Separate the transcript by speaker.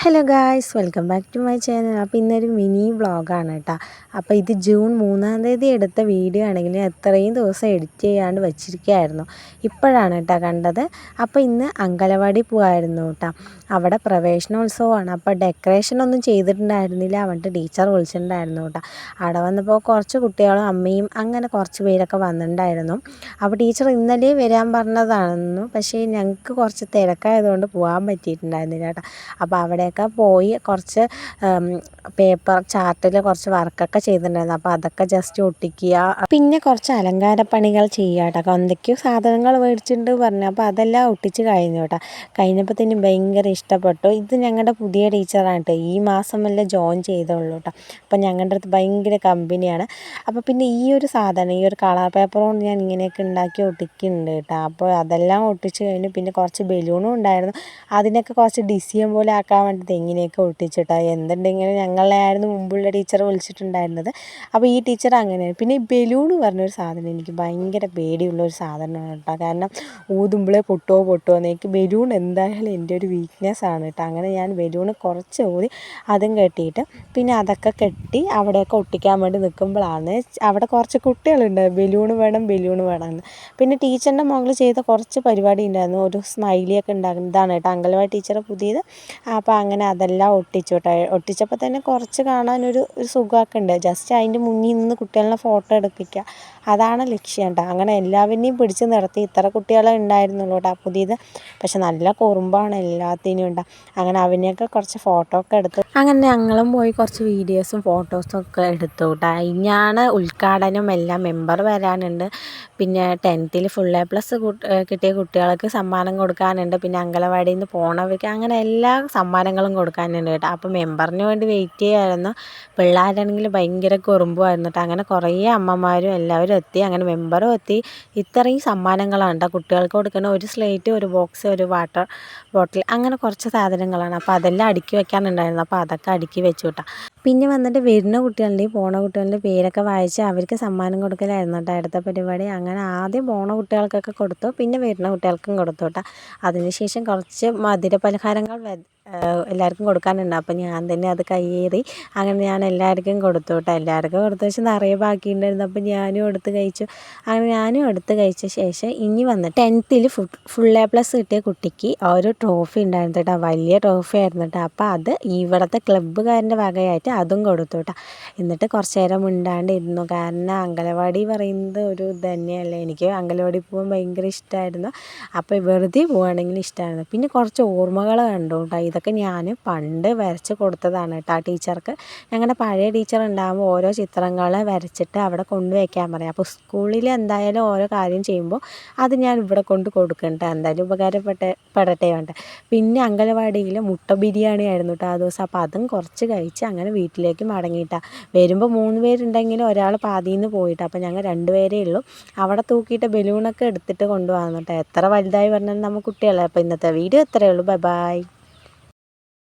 Speaker 1: Hello guys, welcome back to my channel. അപ്പോൾ ഇന്നൊരു mini വ്ളോഗാണ് കേട്ടോ. അപ്പോൾ ഇത് ജൂൺ 3-ാം തീയതി എടുത്ത വീഡിയോ ആണെങ്കിൽ എത്രയും ദിവസം എഡിറ്റ് ചെയ്യാണ്ട് വെച്ചിരിക്കുകയായിരുന്നു. ഇപ്പോഴാണ് കേട്ടോ കണ്ടത്. അപ്പോൾ ഇന്ന് അങ്കലവാടി പോകായിരുന്നു കേട്ടോ. അവിടെ പ്രവേശനോത്സവമാണ്. അപ്പോൾ ഡെക്കറേഷനൊന്നും ചെയ്തിട്ടുണ്ടായിരുന്നില്ല. അവൻ്റെ ടീച്ചർ വിളിച്ചിട്ടുണ്ടായിരുന്നു കേട്ടോ. അവിടെ വന്നപ്പോൾ കുറച്ച് കുട്ടികളും അമ്മയും അങ്ങനെ കുറച്ച് പേരൊക്കെ വന്നിട്ടുണ്ടായിരുന്നു. അപ്പോൾ ടീച്ചർ ഇന്നലെ വരാൻ പറഞ്ഞതാണെന്നു, പക്ഷേ ഞങ്ങൾക്ക് കുറച്ച് തിരക്കായതുകൊണ്ട് പോകാൻ പറ്റിയിട്ടുണ്ടായിരുന്നില്ല കേട്ടോ. അപ്പോൾ അവിടെയൊക്കെ പോയി കുറച്ച് പേപ്പർ ചാർട്ടിൽ കുറച്ച് വർക്കൊക്കെ ചെയ്തിട്ടുണ്ടായിരുന്നു. അപ്പോൾ അതൊക്കെ ജസ്റ്റ് ഒട്ടിക്കുക, പിന്നെ കുറച്ച് അലങ്കാര പണികൾ ചെയ്യുക കേട്ടോ. എന്തൊക്കെയോ സാധനങ്ങൾ മേടിച്ചിട്ടുണ്ട് പറഞ്ഞു. അപ്പോൾ അതെല്ലാം ഒട്ടിച്ച് കഴിഞ്ഞു കേട്ടോ. കഴിഞ്ഞപ്പോഴത്തേനും ഭയങ്കര ഇഷ്ടപ്പെട്ടു. ഇത് ഞങ്ങളുടെ പുതിയ ടീച്ചറാണ് കേട്ടോ. ഈ മാസമല്ലേ ജോയിൻ ചെയ്തുള്ളൂ കേട്ടോ. അപ്പോൾ ഞങ്ങളുടെ അടുത്ത് ഭയങ്കര കമ്പനിയാണ്. അപ്പോൾ പിന്നെ ഈ ഒരു സാധനം, ഈ ഒരു കളർ പേപ്പർ കൊണ്ട് ഞാൻ ഇങ്ങനെയൊക്കെ ഉണ്ടാക്കി ഒട്ടിക്കുന്നുണ്ട് കേട്ടോ. അപ്പോൾ അതെല്ലാം ഒട്ടിച്ച് കഴിഞ്ഞു. പിന്നെ കുറച്ച് ബലൂണും ഉണ്ടായിരുന്നു. അതിനൊക്കെ കുറച്ച് ഡിസൈൻ പോലെ ആക്കാൻ വേണ്ടിയിട്ട് എങ്ങനെയൊക്കെ ഒട്ടിച്ചിട്ടാ. എന്തുണ്ടെങ്കിലും ഞങ്ങളെയായിരുന്നു മുമ്പുള്ള ടീച്ചർ വിളിച്ചിട്ടുണ്ടായിരുന്നത്. അപ്പോൾ ഈ ടീച്ചർ അങ്ങനെയാണ്. പിന്നെ ഈ ബലൂൺ പറഞ്ഞൊരു സാധനം എനിക്ക് ഭയങ്കര പേടിയുള്ളൊരു സാധനമാണ് കേട്ടോ. കാരണം ഊതുമ്പോഴേ പൊട്ടുമോ എനിക്ക് ബലൂൺ എന്തായാലും എൻ്റെ ഒരു വീക്ക്നെസ് ആണ് കേട്ടോ. അങ്ങനെ ഞാൻ ബലൂൺ കുറച്ച് ഊതി അതും കെട്ടിയിട്ട് പിന്നെ അതൊക്കെ കെട്ടി അവിടെയൊക്കെ ഒട്ടിക്കാൻ വേണ്ടി നിൽക്കുമ്പോഴാണ് അവിടെ കുറച്ച് കുട്ടികളുണ്ട് ബലൂൺ വേണം എന്ന്. പിന്നെ ടീച്ചറിൻ്റെ മകൾ ചെയ്ത കുറച്ച് പരിപാടി ഉണ്ടായിരുന്നു. ഒരു സ്മൈലിയൊക്കെ ഉണ്ടാകുന്നത് ഇതാണ് കേട്ടോ അങ്കലവാടി ടീച്ചർ പുതിയത്. അപ്പോൾ അങ്ങനെ അതെല്ലാം ഒട്ടിച്ചു കേട്ടോ. ഒട്ടിച്ചപ്പോൾ തന്നെ കുറച്ച് കാണാനൊരു സുഖമൊക്കെ ഉണ്ട്. ജസ്റ്റ് അതിൻ്റെ മുന്നിൽ നിന്ന് കുട്ടികളെ ഫോട്ടോ എടുപ്പിക്കുക, അതാണ് ലക്ഷ്യം കേട്ടോ. അങ്ങനെ എല്ലാവരെയും പിടിച്ച് നിർത്തി. ഇത്ര കുട്ടികളെ ഉണ്ടായിരുന്നുള്ളൂ കേട്ടോ പുതിയത്. പക്ഷെ നല്ല കുറുമ്പാണ് എല്ലാത്തിനും ഉണ്ട്. അങ്ങനെ അവനെയൊക്കെ കുറച്ച് ഫോട്ടോ ഒക്കെ എടുത്തു. അങ്ങനെ ഞങ്ങളും പോയി കുറച്ച് വീഡിയോസും ഫോട്ടോസും ഒക്കെ എടുത്തു കേട്ടോ. ഇനിയാണ് ഉദ്ഘാടനം. എല്ലാം മെമ്പർ വരാനുണ്ട്. പിന്നെ 10th ഫുൾ A+ കിട്ടിയ കുട്ടികൾക്ക് സമ്മാനം കൊടുക്കാനുണ്ട്. പിന്നെ അങ്കലവാടിയിൽ നിന്ന് പോണവർക്ക് അങ്ങനെ എല്ലാ സമ്മാനങ്ങളും കൊടുക്കാനുണ്ട് കേട്ടോ. അപ്പോൾ മെമ്പറിന് വേണ്ടി വെയിറ്റ് ചെയ്യായിരുന്നു. പിള്ളേരാണെങ്കിൽ ഭയങ്കര കുറുമ്പുമായിരുന്നു കേട്ടോ. അങ്ങനെ കുറേ അമ്മമാരും എല്ലാവരും എത്തി. അങ്ങനെ മെമ്പറും എത്തി. ഇത്രയും സമ്മാനങ്ങളാണ് കേട്ടോ കുട്ടികൾക്ക് കൊടുക്കുന്ന. ഒരു സ്ലേറ്റ്, ഒരു ബോക്സ്, ഒരു വാട്ടർ ബോട്ടിൽ, അങ്ങനെ കുറച്ച് സാധനങ്ങളാണ്. അപ്പോൾ അതെല്ലാം അടുക്കി വെക്കാനുണ്ടായിരുന്നു. അപ്പോൾ അതൊക്കെ അടുക്കി വെച്ചു കേട്ടോ. പിന്നെ വന്നിട്ട് വരുന്ന കുട്ടികളുടെയും പോണ കുട്ടികളുടെ പേരൊക്കെ വായിച്ച് അവർക്ക് സമ്മാനം കൊടുക്കലായിരുന്നു കേട്ടോ അടുത്ത പരിപാടി. അങ്ങനെ ആദ്യം പോണ കുട്ടികൾക്കൊക്കെ കൊടുത്തു, പിന്നെ വരുന്ന കുട്ടികൾക്കും കൊടുത്തു കേട്ടോ. അതിനുശേഷം കുറച്ച് മധുര പലഹാരങ്ങൾ എല്ലാവർക്കും കൊടുക്കാനുണ്ട്. അപ്പോൾ ഞാൻ തന്നെ അത് കയ്യേറി അങ്ങനെ ഞാൻ എല്ലാവർക്കും കൊടുത്തു കേട്ടോ. എല്ലാവർക്കും കൊടുത്ത വെച്ച് നിറയെ ബാക്കിയുണ്ടായിരുന്നു. അപ്പോൾ ഞാനും എടുത്ത് കഴിച്ചു. അങ്ങനെ ഞാനും എടുത്ത് കഴിച്ച ശേഷം ഇനി വന്നിട്ട് 10th ഫുൾ A+ കിട്ടിയ കുട്ടിക്ക് ഒരു ട്രോഫി ഉണ്ടായിരുന്നു കേട്ടോ. വലിയ ട്രോഫി ആയിരുന്നു കേട്ടോ. അപ്പോൾ അത് ഇവിടുത്തെ ക്ലബ്ബുകാരൻ്റെ വകയായിട്ട് അതും കൊടുത്തു കേട്ടോ. എന്നിട്ട് കുറച്ച് നേരം മിണ്ടാണ്ട് ഇരുന്നു. കാരണം അങ്കലവാടി പറയുന്നത് ഒരു തന്നെയല്ലേ. എനിക്ക് അങ്കലവാടി പോകാൻ ഭയങ്കര ഇഷ്ടമായിരുന്നു. അപ്പോൾ വെറുതെ പോവുകയാണെങ്കിൽ ഇഷ്ടമായിരുന്നു. പിന്നെ കുറച്ച് ഓർമ്മകൾ കണ്ടു കേട്ടോ. ഇതൊക്കെ ഞാൻ പണ്ട് വരച്ച് കൊടുത്തതാണ് കേട്ടോ ആ ടീച്ചർക്ക്. ഞങ്ങളുടെ പഴയ ടീച്ചർ ഉണ്ടാകുമ്പോൾ ഓരോ ചിത്രങ്ങൾ വരച്ചിട്ട് അവിടെ കൊണ്ടുവയ്ക്കാൻ പറയും. അപ്പോൾ സ്കൂളിൽ എന്തായാലും ഓരോ കാര്യം ചെയ്യുമ്പോൾ അത് ഞാൻ ഇവിടെ കൊണ്ട് കൊടുക്കണ്ട, എന്തായാലും ഉപകാരപ്പെടട്ടെ വേണ്ട. പിന്നെ അങ്കലവാടിയിൽ മുട്ട ബിരിയാണി ആയിരുന്നു കേട്ടോ ആ ദിവസം. അപ്പോൾ അതും കുറച്ച് കഴിച്ച് അങ്ങനെ വീട്ടിലേക്ക് മടങ്ങിയിട്ടാണ്. വരുമ്പോൾ 3 പേരുണ്ടെങ്കിലും ഒരാൾ പാതിയിൽ നിന്ന് പോയിട്ട്. അപ്പോൾ ഞങ്ങൾ 2 പേരേ ഉള്ളൂ. അവിടെ തൂക്കിയിട്ട് ബലൂണൊക്കെ എടുത്തിട്ട് കൊണ്ടുപോകാൻ കേട്ടോ. എത്ര വലുതായി പറഞ്ഞാലും നമ്മൾ കുട്ടികളെ. അപ്പോൾ ഇന്നത്തെ വീഡിയോ ഇത്രയേ ഉള്ളൂ. ബൈ.